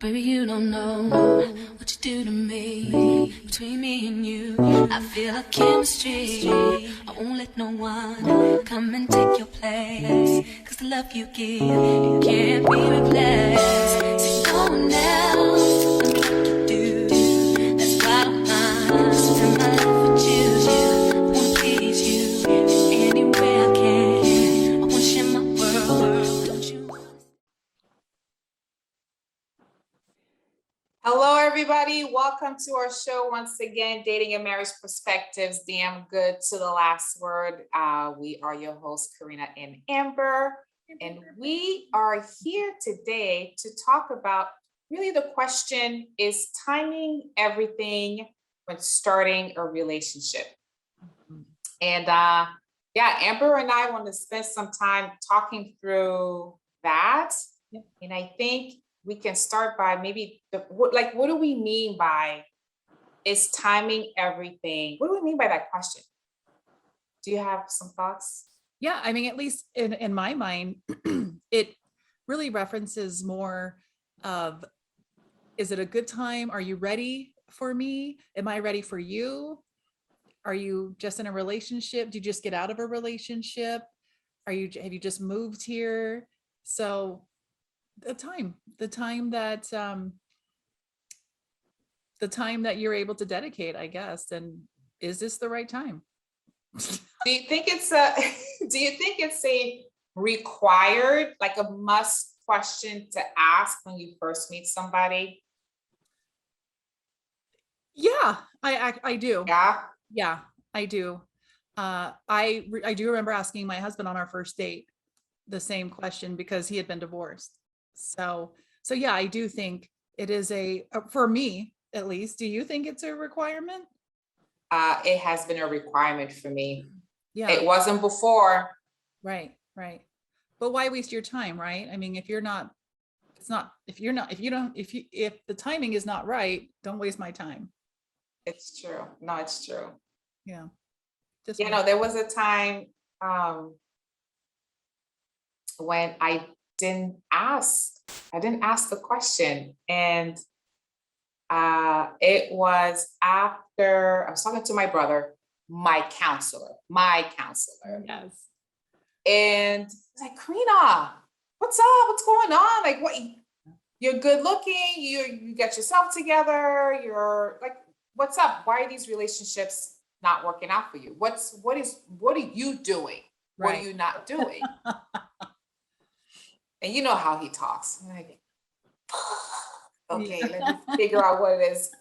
Baby, you don't know what you do to me. Between me and you, I feel a chemistry. I won't let no one come and take your place. Cause the love you give, it can't be replaced. So no one else will like you do. That's why I'm spend my life with you. I wanna please you in any way I can. I wanna share my world. Don't you wanna? Hello, everybody. Welcome to our show once again, Dating and Marriage Perspectives, Damn Good to the Last Word. We are your hosts, Karina and Amber, and we are here today to talk about really the question, is timing everything when starting a relationship? And Amber and I want to spend some time talking through that. Yep. And I think we can start by maybe what do we mean by is timing everything? What do we mean by that question? Do you have some thoughts? Yeah, I mean, at least in my mind, it really references more of, is it a good time? Are you ready for me? Am I ready for you? Are you just in a relationship? Do you just get out of a relationship? Have you just moved here? So the time that you're able to dedicate, I guess. And is this the right time? Do you think it's a required, like a must question to ask when you first meet somebody? Yeah, I do. Yeah. Yeah, I do. I do remember asking my husband on our first date the same question because he had been divorced. So yeah, I do think it is for me at least. Do you think it's a requirement? It has been a requirement for me. Yeah, It wasn't before. right. But why waste your time, right? I mean, if the timing is not right, don't waste my time. It's true. No, it's true. Yeah. There was a time when I didn't ask the question. And it was after I was talking to my brother, my counselor. Yes. And he's like, Karina, what's up? What's going on? Like, what? You're good looking. You get yourself together. You're like, what's up? Why are these relationships not working out for you? What are you doing? What are Right. you not doing? And you know how he talks. I'm like, okay, let me figure out what it is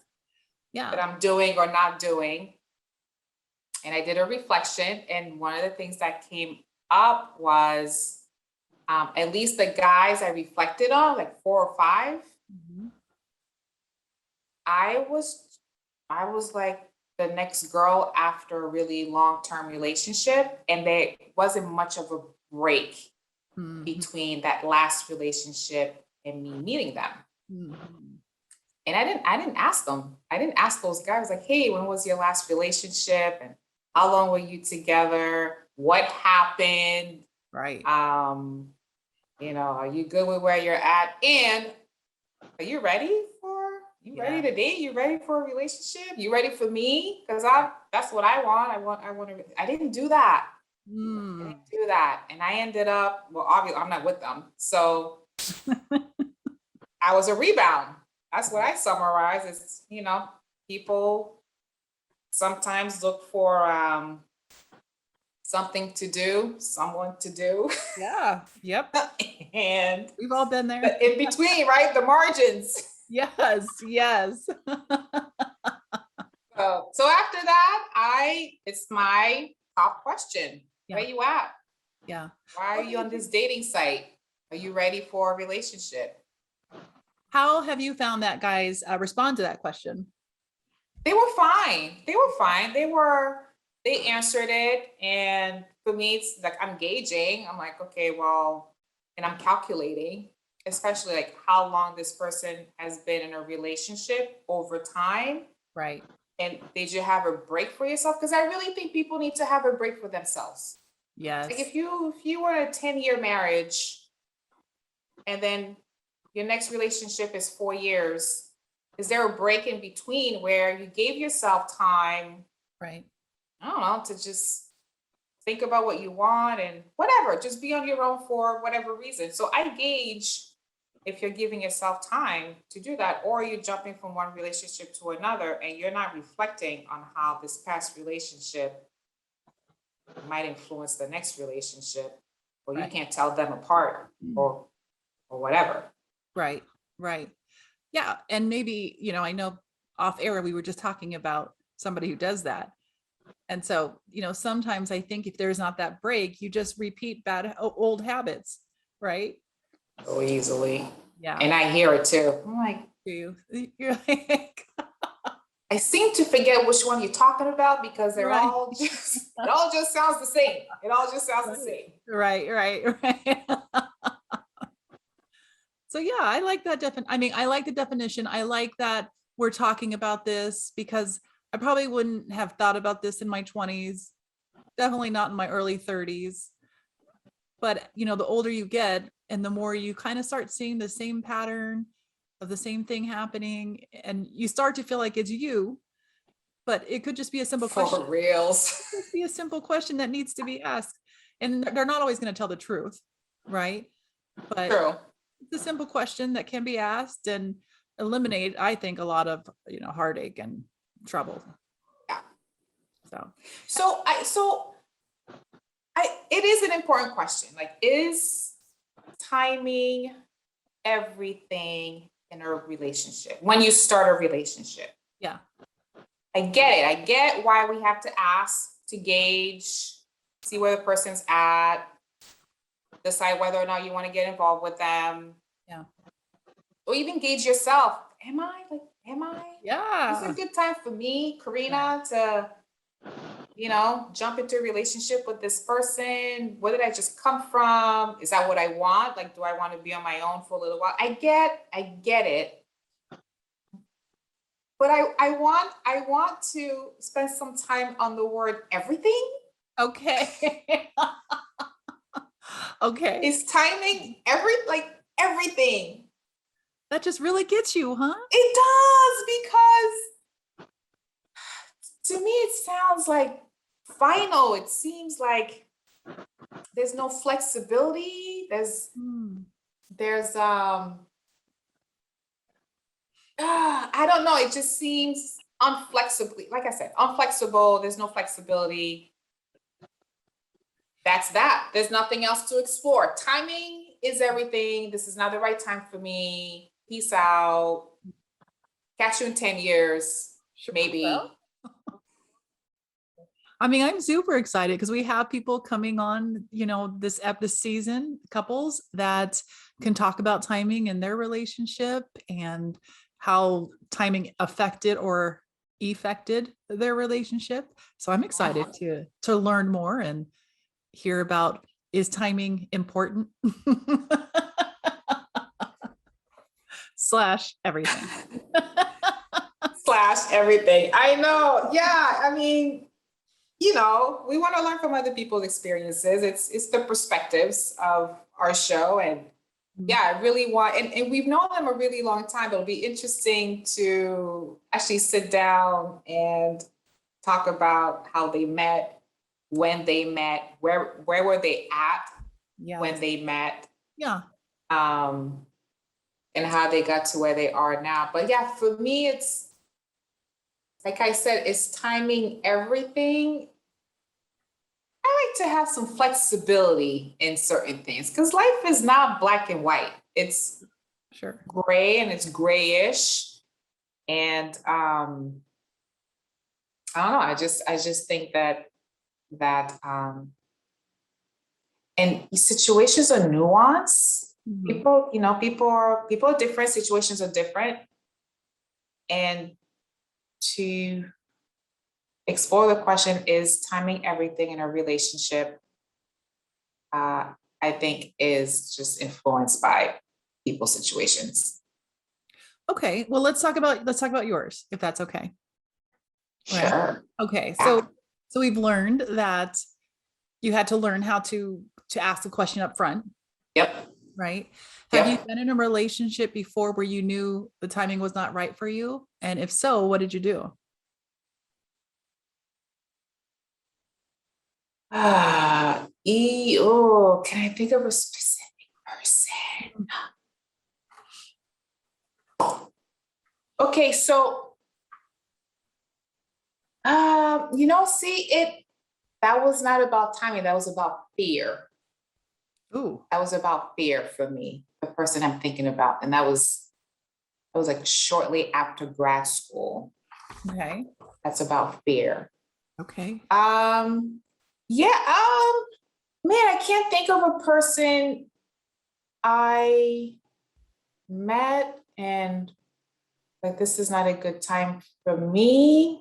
that I'm doing or not doing. And I did a reflection. And one of the things that came up was at least the guys I reflected on, like 4 or 5, Mhm. I was like the next girl after a really long-term relationship. And there wasn't much of a break Mhm. between that last relationship and me meeting them. Mhm. And I didn't ask them. I didn't ask those guys like, hey, when was your last relationship? And how long were you together? What happened? Right. Are you good with where you're at? And are you ready ready to date? You ready for a relationship? You ready for me? Because that's what I want. I didn't do that. I didn't do that. And I ended up, well, obviously I'm not with them. So I was a rebound. That's what I summarize is, people sometimes look for something to do, someone to do. Yeah. Yep. And We've all been there. in between, right? The margins. Yes. So after that, it's my top question. Yeah. Where you at? Yeah. Why are you on this dating site? Are you ready for a relationship? How have you found that guys respond to that question? They were fine. They answered it. And for me, it's like I'm gauging. I'm like, okay, well, and I'm calculating, especially like how long this person has been in a relationship over time. Right. And did you have a break for yourself? Because I really think people need to have a break for themselves. Yes. Like if you were in a 10-year marriage and then your next relationship is 4 years, is there a break in between where you gave yourself time, Right. I don't know, to just think about what you want and whatever, just be on your own for whatever reason. So I gauge if you're giving yourself time to do that, or you're jumping from one relationship to another and you're not reflecting on how this past relationship might influence the next relationship, or you Right. can't tell them apart or whatever. Right. Right. Yeah. And maybe, you know, I know off air, we were just talking about somebody who does that. And so, you know, sometimes I think if there's not that break, you just repeat bad old habits, right? So easily. Yeah. And I hear it too. I'm like, You're like, I seem to forget which one you're talking about because they're Right. all just, it all just sounds the same. It all just sounds the same. right, right, right. So yeah, I like that I mean, I like the definition. I like that we're talking about this because I probably wouldn't have thought about this in my 20s, definitely not in my early 30s. But you know, the older you get and the more you kind of start seeing the same pattern of the same thing happening, and you start to feel like it's you, but it could just be a simple question. For reals. Just be a simple question that needs to be asked. And they're not always going to tell the truth, right? But True. it's a simple question that can be asked and eliminate, I think, a lot of, you know, heartache and trouble. Yeah. So It is an important question. Like, is timing everything in a relationship when you start a relationship? yeah, I get it. I get why we have to ask to gauge, see where the person's at, decide whether or not you want to get involved with them. Yeah. Or even gauge yourself. Am I? yeah, Is it a good time for me, Karina, to, you know, jump into a relationship with this person? Where did I just come from? Is that what I want? Like, do I want to be on my own for a little while? I get it. But I want to spend some time on the word everything. okay. Okay, Is timing everything? that just really gets you, huh? It does, because to me it sounds like final. It seems like there's no flexibility. There's I don't know. It just seems unflexible. Like I said, unflexible. There's no flexibility. That's that. There's nothing else to explore. Timing is everything. This is not the right time for me. Peace out. Catch you in 10 years, maybe. Well, I mean, I'm super excited because we have people coming on, you know, this season, couples that can talk about timing in their relationship and how timing affected or affected their relationship. So I'm excited to learn more and hear about, is timing important? Slash everything. Slash everything. I know. Yeah. I mean, you know, we want to learn from other people's experiences. It's the perspectives of our show. And yeah, I really want, and we've known them a really long time, but it'll be interesting to actually sit down and talk about how they met, when they met, where were they at when they met, Yeah. and how they got to where they are now. But yeah, for me, it's like I said, it's timing everything. I like to have some flexibility in certain things because life is not black and white. It's Sure. gray and it's grayish. And I don't know. I just think that and situations are nuanced. People, you know, people are different. Situations are different. And to explore the question, is timing everything in a relationship, I think is just influenced by people's situations. Okay. Well, let's talk about yours, if that's okay. Right. Sure. Okay. Yeah. So we've learned that you had to learn how to ask the question up front. Yep. Right. Have you Yep. been in a relationship before where you knew the timing was not right for you? And if so, what did you do? Oh, can I think of a specific person? Okay, so see it that was not about timing, that was about fear. Ooh, That was about fear for me, the person I'm thinking about. And that was like shortly after grad school. okay. That's about fear. Okay. Yeah, man, I can't think of a person I met and like this is not a good time for me.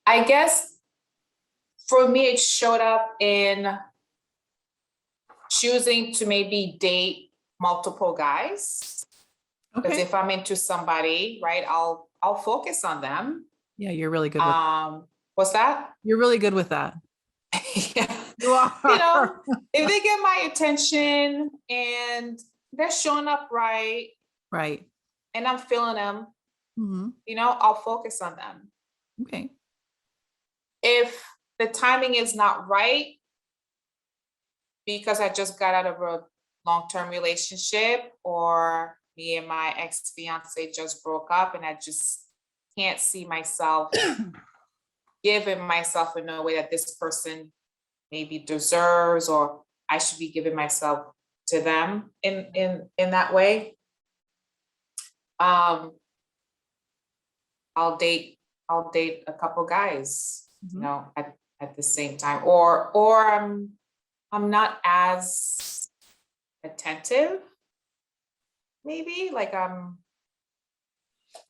I guess for me, it showed up in choosing to maybe date multiple guys. Because Okay. if I'm into somebody, right, I'll focus on them. Yeah, you're really good with What's that? you're really good with that. Yeah. You are. If they get my attention and they're showing up right Right. and I'm feeling them, Mhm. I'll focus on them. Okay. If the timing is not right because I just got out of a long-term relationship or me and my ex-fiance just broke up and I just can't see myself giving myself in a way that this person maybe deserves or I should be giving myself to them in that way. Um, I'll date a couple guys, Mhm. at the same time, or I'm not as attentive, maybe like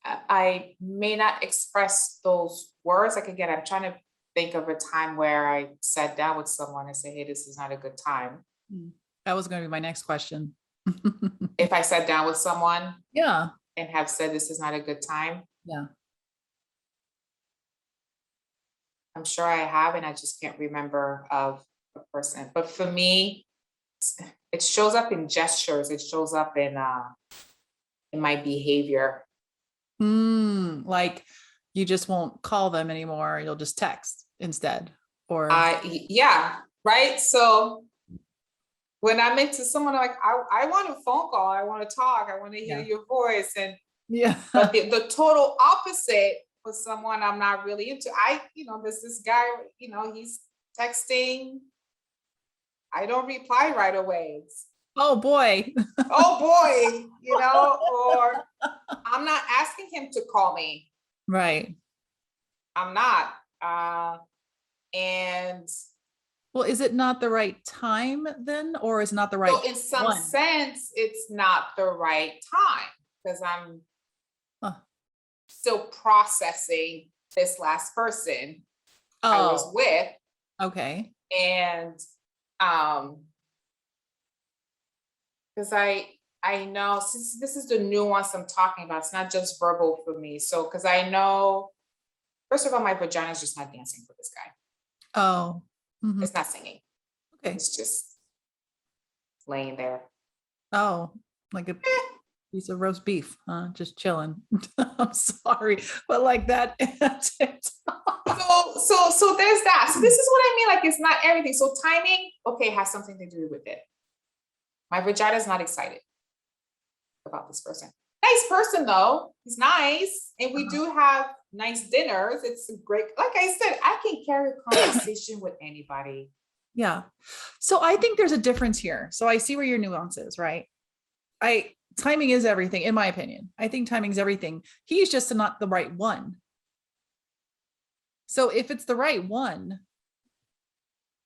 I may not express those words. Like again, I'm trying to think of a time where I sat down with someone and say, hey, this is not a good time. That was going to be my next question. If I sat down with someone Yeah. and have said this is not a good time, Yeah. I'm sure I have, and I just can't remember of a person. But for me, it shows up in gestures. It shows up in my behavior. Like you just won't call them anymore. You'll just text instead. Or Yeah, right. So when I'm into someone, I'm like, I want a phone call. I want to talk. I want to hear yeah. your voice. And Yeah. but the total opposite for someone I'm not really into. There's this guy, he's texting. I don't reply right away. Oh boy. Oh boy, or I'm not asking him to call me. Right. I'm not. And Well, is it not the right time then, or is it not the right so in some one? sense, it's not the right time because I'm Huh. still processing this last person I was Oh, with. okay. And because I know since this is the nuance I'm talking about, it's not just verbal for me. So because I know, first of all, my vagina is just not dancing for this guy. Oh, mhm. It's not singing. Okay. It's just laying there. Oh, like a piece of roast beef, huh? Just chilling. I'm sorry, but like that. So there's that. So this is what I mean. Like it's not everything. So timing, okay, has something to do with it. My vagina is not excited about this person. Nice person though. He's nice, and we do have nice dinners. It's great. Like I said, I can carry a conversation with anybody. Yeah. So I think there's a difference here. So I see where your nuance is, right? Timing is everything, in my opinion. I think timing is everything. He's just not the right one. So if it's the right one,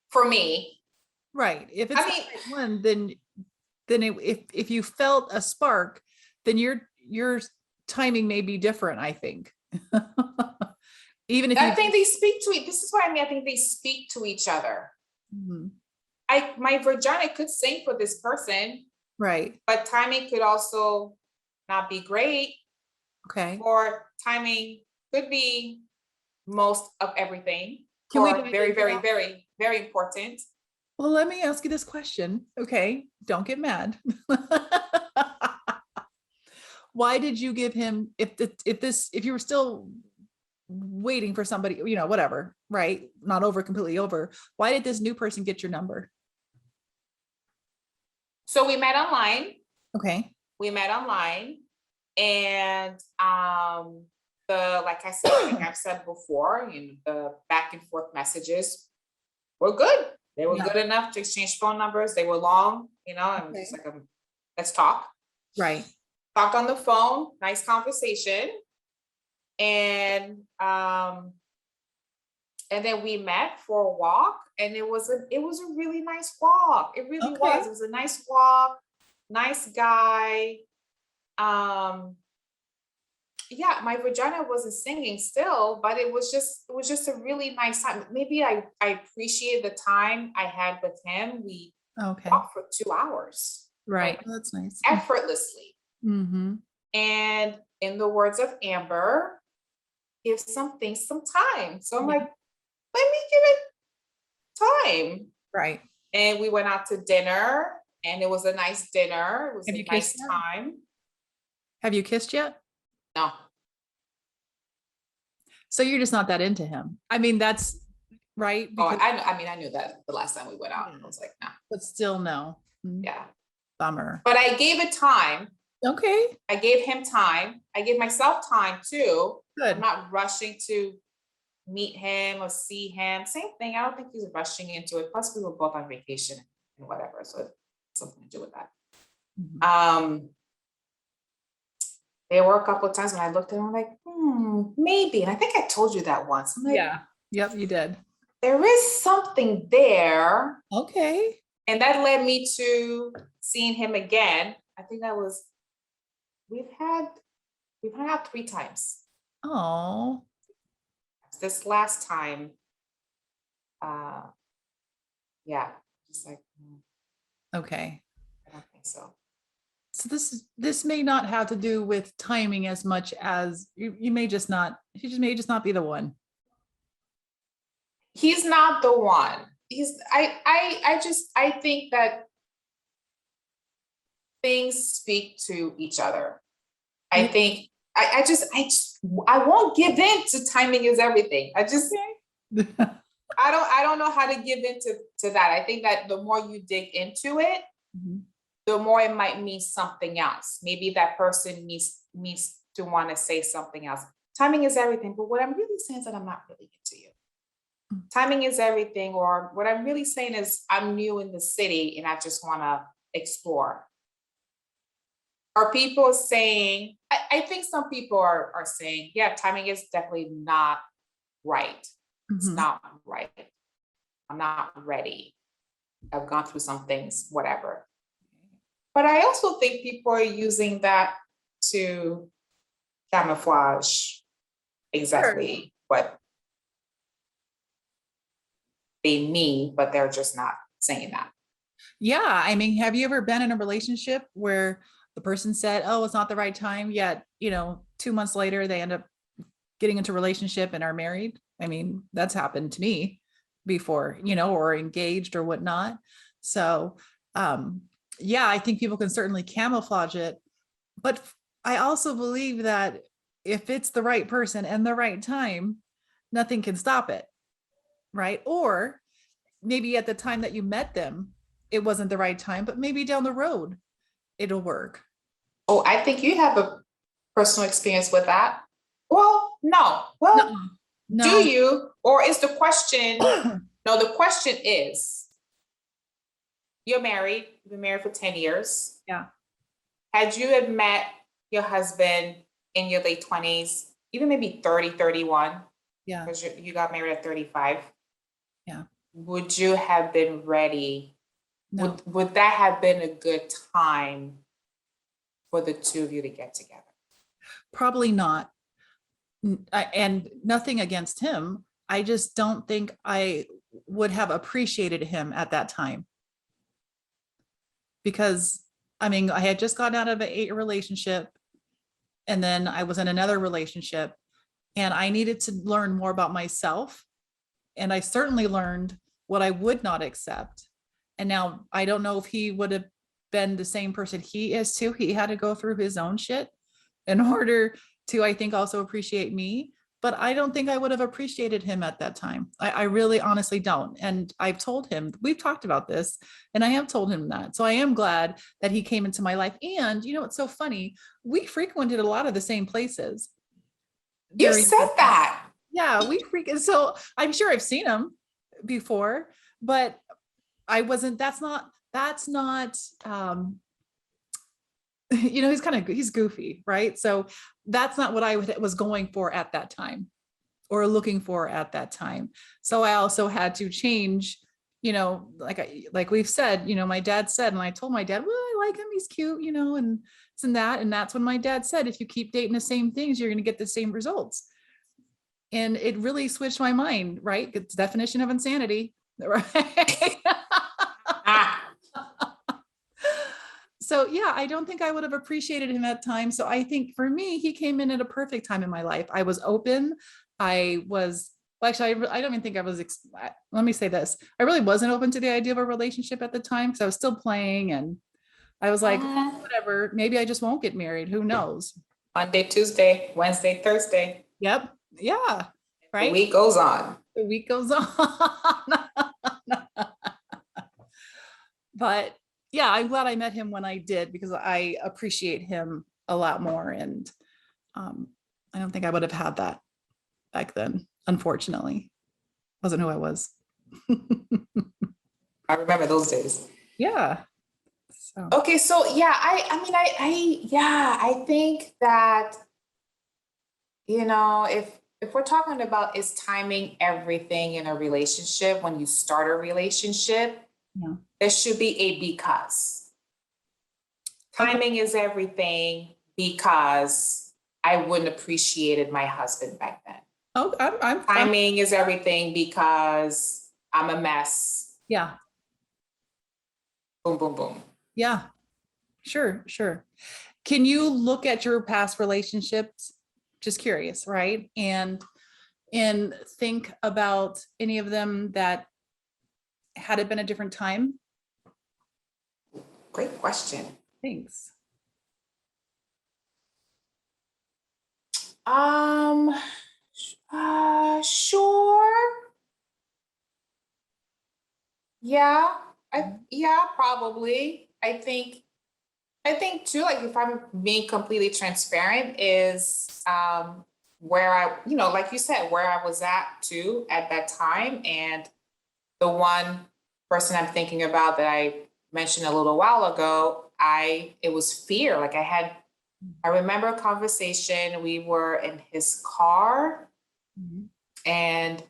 For me, right? If it's I the mean, right one, if you felt a spark, then your timing may be different, I think. Even if I you think they speak to each. This is what I mean. I think they speak to each other. Mhm. My vagina could sing for this person, Right. but timing could also not be great, Okay. or timing could be most of everything, Can we or dive very, into very, that? very, very important. Well, let me ask you this question. Okay, don't get mad. Why did you give him, if you were still waiting for somebody, whatever, right? Not over, completely over. Why did this new person get your number? So we met online. Okay. We met online, and like I said, like I've said before, the back and forth messages were good. They were Yeah. good enough to exchange phone numbers. They were long, and it was just like, let's talk. Right. Talked on the phone, nice conversation. And then we met for a walk, and it was a really nice walk. It really Okay. was. It was a nice walk, nice guy. Yeah, my vagina wasn't singing still, but it was just a really nice time. Maybe I appreciate the time I had with him. We Okay. walked for 2 hours. Right. Like, Oh, that's nice. effortlessly. Mm-hmm. And in the words of Amber, give some things some time. So I'm Yeah. like, let me give it time. Right. And we went out to dinner, and it was a nice dinner. It was Have a you nice kissed yet? time. Have you kissed yet? No. So you're just not that into him. I mean, that's right. Oh, Because, I knew that the last time we went out. I was like, no. but still no. Yeah. Bummer. But I gave it time. Okay. I gave him time. I gave myself time too. Good. I'm not rushing to meet him or see him. Same thing. I don't think he's rushing into it. Plus, we were both on vacation and whatever. So it's something to do with that. Mhm. There were a couple of times when I looked at him, I'm like, maybe. And I think I told you that once. I'm like, Yeah. Yep, you did. there is something there. Okay. And that led me to seeing him again. I think that was, we've hung out 3 times. Oh. This last time, yeah, just like, Okay. I don't think so. So this may not have to do with timing as much as you may just not, may just not be the one. He's not the one. I think that things speak to each other. I think I won't give in to timing is everything. I don't know how to give in to that. I think that the more you dig into it, the more it might mean something else. Maybe that person needs to want to say something else. Timing is everything, but what I'm really saying is that I'm not really into you. Timing is everything, or what I'm really saying is I'm new in the city and I just want to explore. Are people saying, I think some people are saying, yeah, timing is definitely not right. It's not right. I'm not ready. I've gone through some things, whatever. But I also think people are using that to camouflage exactly what they mean, but they're just not saying that. Yeah. I mean, have you ever been in a relationship where the person said, oh, it's not the right time yet, 2 months later, they end up getting into a relationship and are married? I mean, that's happened to me before, or engaged or whatnot. So, yeah, I think people can certainly camouflage it, but I also believe that if it's the right person and the right time, nothing can stop it. Right. Or maybe at the time that you met them, it wasn't the right time, but maybe down the road, it'll work. Oh, I think you have a personal experience with that. Well, no. Well, No. do you? Or is the question, no, the question is, you're married, you've been married for 10 years. Yeah. Had you have met your husband in your late 20s, even maybe 30, 31, Yeah. because you got married at 35. Yeah. Would you have been ready? No. Would that have been a good time for the two of you to get together? Probably not. And nothing against him. I just don't think I would have appreciated him at that time. Because I mean, I had just gotten out of a relationship, and then I was in another relationship, and I needed to learn more about myself. And I certainly learned what I would not accept. And now I don't know if he would have been the same person he is too. He had to go through his own shit in order to, I think, also appreciate me. But I don't think I would have appreciated him at that time. I really honestly don't. And I've told him, we've talked about this, and I have told him that. So I am glad that he came into my life. And you know, it's so funny. We frequented a lot of the same places. You said that. Yeah, we freaking, so I'm sure I've seen him before, but I wasn't, that's not, you know, he's goofy, right? So that's not what I was going for at that time or looking for at that time. So I also had to change, you know, like we've said, you know, my dad said, and I told my dad, well, I like him, he's cute, you know, and this and that. And that's when my dad said, if you keep dating the same things, you're going to get the same results. And it really switched my mind, right? It's the definition of insanity, right? Ah, So yeah, I don't think I would have appreciated him at times. So I think for me, he came in at a perfect time in my life. I was open. I was, well, actually, I don't even think I was, let me say this. I really wasn't open to the idea of a relationship at the time because I was still playing, and I was like, whatever, maybe I just won't get married. Who knows? Monday, Tuesday, Wednesday, Thursday. Yep. Yeah. Right. The week goes on. The week goes on. But yeah, I'm glad I met him when I did, because I appreciate him a lot more. And I don't think I would have had that back then, unfortunately. Wasn't who I was. I remember those days. Yeah. So Okay, so yeah, I think that, you know, if we're talking about is timing everything in a relationship, when you start a relationship, yeah. there should be a because. Timing is everything because I wouldn't appreciated my husband back then. Oh, I'm Timing is everything because I'm a mess. yeah. Boom, boom, boom. Yeah. Sure. Can you look at your past relationships? Just curious, right? And think about any of them that had it been a different time? Great question. Thanks. Sure. Yeah, yeah, probably. I think too, like if I'm being completely transparent, is where I, you know, like you said, where I was at too at that time. And the one person I'm thinking about that I mentioned a little while ago, it was fear. Like I remember a conversation, we were in his car, and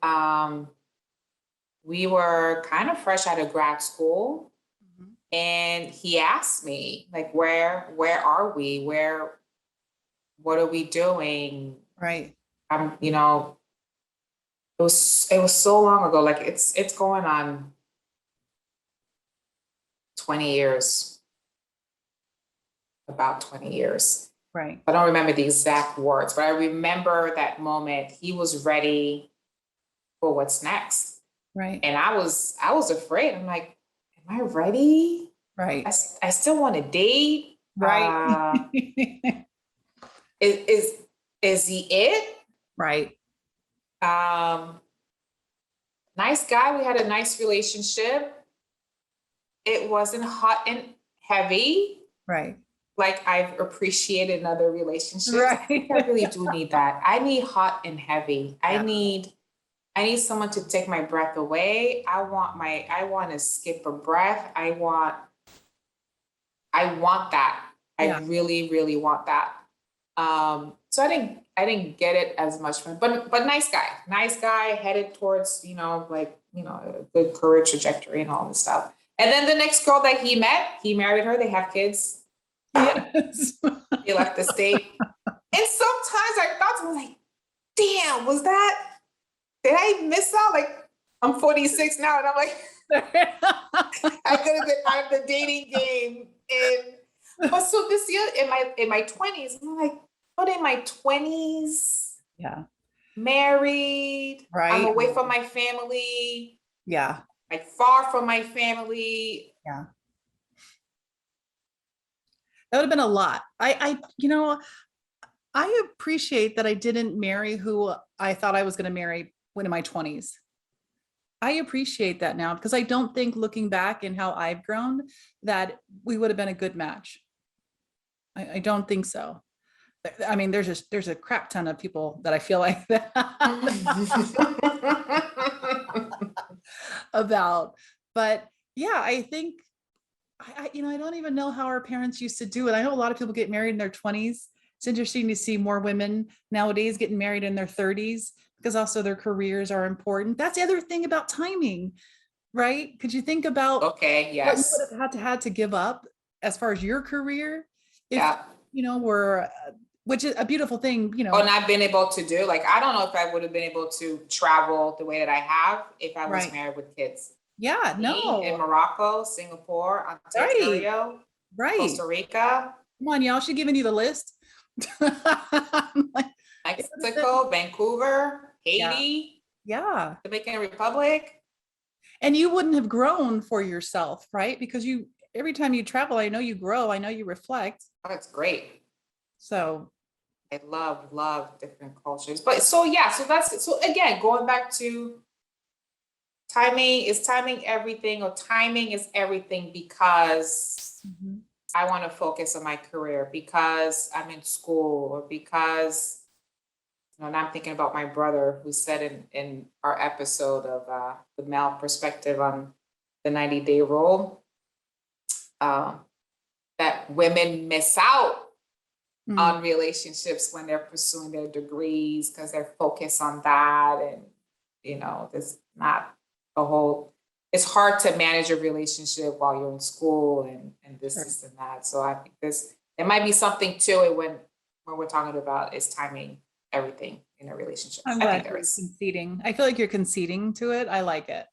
we were kind of fresh out of grad school. And he asked me, like, where are we? What are we doing? Right. You know, it was so long ago. Like it's going on 20 years, about 20 years. Right. I don't remember the exact words, but I remember that moment. He was ready for what's next. Right. And I was afraid. I'm like, am I ready? Right. I still want to date. Right. Is he it? Right. Nice guy. We had a nice relationship. It wasn't hot and heavy. Right. Like I've appreciated in other relationships. Right. I think I really do need that. I need hot and heavy. Yeah. I need someone to take my breath away. I want to skip a breath. I want that. Yeah. I really, really want that. So I didn't get it as much, but nice guy headed towards, you know, like, you know, a good career trajectory and all this stuff. And then the next girl that he met, he married her. They have kids. Yes. They left the state. And sometimes I thought to myself, like, damn, did I miss out? Like, I'm 46 now, and I'm like, I could have been out of the dating game. But so this year, in my 20s, I'm like, but in my 20s, yeah, married, right. I'm away from my family. Yeah. like far from my family. Yeah. That would have been a lot. I appreciate that I didn't marry who I thought I was going to marry when in my 20s. I appreciate that now because I don't think looking back and how I've grown that we would have been a good match. I don't think so. I mean, there's a crap ton of people that I feel like that about, but yeah, I think I don't even know how our parents used to do it. I know a lot of people get married in their 20s. It's interesting to see more women nowadays getting married in their 30s because also their careers are important. That's the other thing about timing, right? Could you think about Okay, what you yes. would have had to give up as far as your career if Yeah. were which is a beautiful thing, Or not been able to do. Like, I don't know if I would have been able to travel the way that I have if I was right. married with kids. Yeah, Me in no, Morocco, Singapore, right, Ontario, right. Costa Rica, Come on, y'all, she giving you the list. I'm like, it would have been- Mexico, Vancouver, yeah, Haiti, yeah. Dominican Republic. And you wouldn't have grown for yourself, right? Because every time you travel, I know you grow, I know you reflect. Oh, that's great. So I love different cultures. But so yeah, so again, going back to timing everything, or timing is everything because mhm, I want to focus on my career, because I'm in school, or because, and I'm thinking about my brother who said in our episode of the male perspective on the 90-day rule, um, that women miss out mm, on relationships when they're pursuing their degrees because they're focused on that. And, there's not a whole, it's hard to manage a relationship while you're in school and this, sure. this and that. So I think there might be something to it when we're talking about is timing everything in a relationship. I'm I think glad there you're is. conceding. I feel like you're conceding to it. I like it.